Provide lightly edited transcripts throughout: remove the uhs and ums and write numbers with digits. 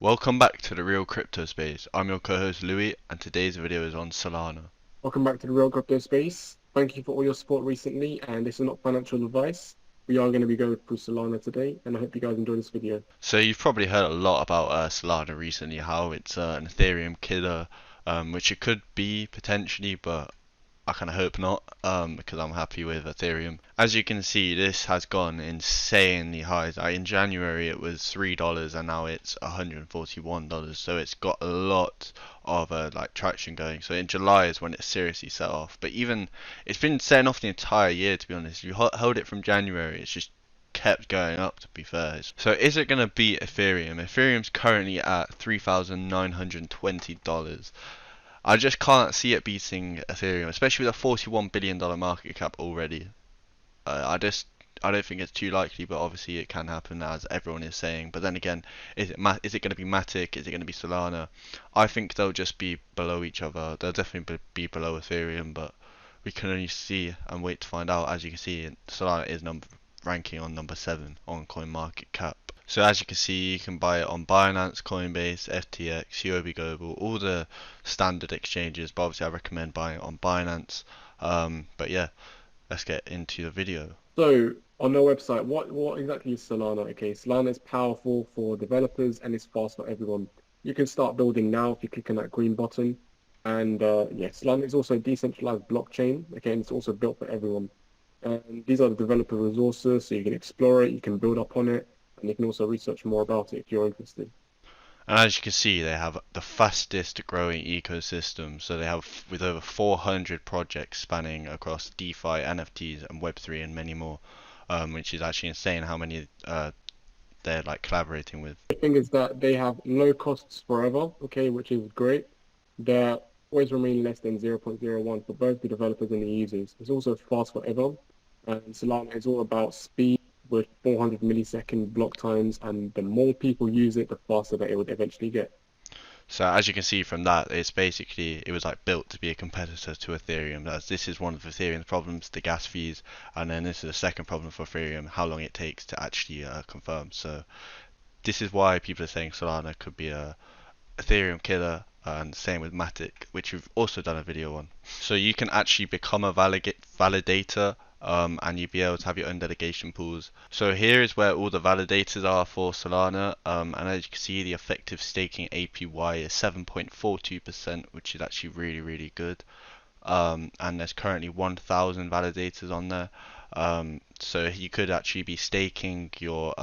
Welcome back to the Real Crypto Space. I'm your co-host Louis, and today's video is on Solana. Welcome back to the Real Crypto Space. Thank you for all your support recently, and this is not financial advice. We are going to be going through Solana today, and I hope you guys enjoy this video. So you've probably heard a lot about Solana recently, how it's an Ethereum killer, which it could be potentially, but I kind of hope not, because I'm happy with Ethereum. As you can see, this has gone insanely high. Like in January it was $3 and now it's $141. So it's got a lot of like traction going. So in July is when it seriously set off. But even it's been setting off the entire year, to be honest. You hold it from January, it's just kept going up, to be fair. So is it going to beat Ethereum? Ethereum's currently at $3,920. I just can't see it beating Ethereum, especially with a $41 billion market cap already. I don't think it's too likely, but obviously it can happen, as everyone is saying. But then again, is it going to be Matic? Is it going to be Solana? I think they'll just be below each other. They'll definitely be below Ethereum, but we can only see and wait to find out. As you can see, Solana is ranking on number 7 on Coinmarketcap. So as you can see, you can buy it on Binance, Coinbase, FTX, UOB Global, all the standard exchanges. But obviously, I recommend buying it on Binance. But yeah, let's get into the video. So, on their website, what exactly is Solana? Okay, Solana is powerful for developers and it's fast for everyone. You can start building now if you click on that green button. And yeah, Solana is also a decentralized blockchain. Okay, and it's also built for everyone. And these are the developer resources, so you can explore it, you can build up on it, and you can also research more about it if you're interested. And as you can see, they have the fastest growing ecosystem. So they have with over 400 projects spanning across DeFi, NFTs, and Web3, and many more, which is actually insane how many they're like collaborating with. The thing is that they have low costs forever, okay, which is great. They always remain less than 0.01 for both the developers and the users. It's also fast forever, and Solana is all about speed with 400 millisecond block times, and the more people use it, the faster that it would eventually get. So as you can see from that, it was like built to be a competitor to Ethereum. As this is one of Ethereum's problems, the gas fees, and then this is the second problem for Ethereum, how long it takes to actually confirm. So this is why people are saying Solana could be a Ethereum killer, and same with Matic, which we've also done a video on. So you can actually become a validator, and you'll be able to have your own delegation pools. So here is where all the validators are for Solana, and as you can see, the effective staking APY is 7.42%, which is actually really good. And there's currently 1,000 validators on there. So you could actually be staking your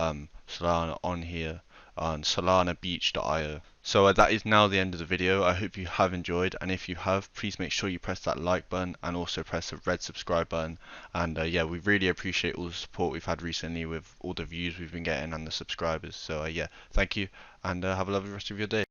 Solana on here on solanabeach.io. So that is now the end of the video. I hope you have enjoyed, and if you have, please make sure you press that like button and also press the red subscribe button. And yeah, we really appreciate all the support we've had recently with all the views we've been getting and the subscribers. So yeah, thank you, and have a lovely rest of your day.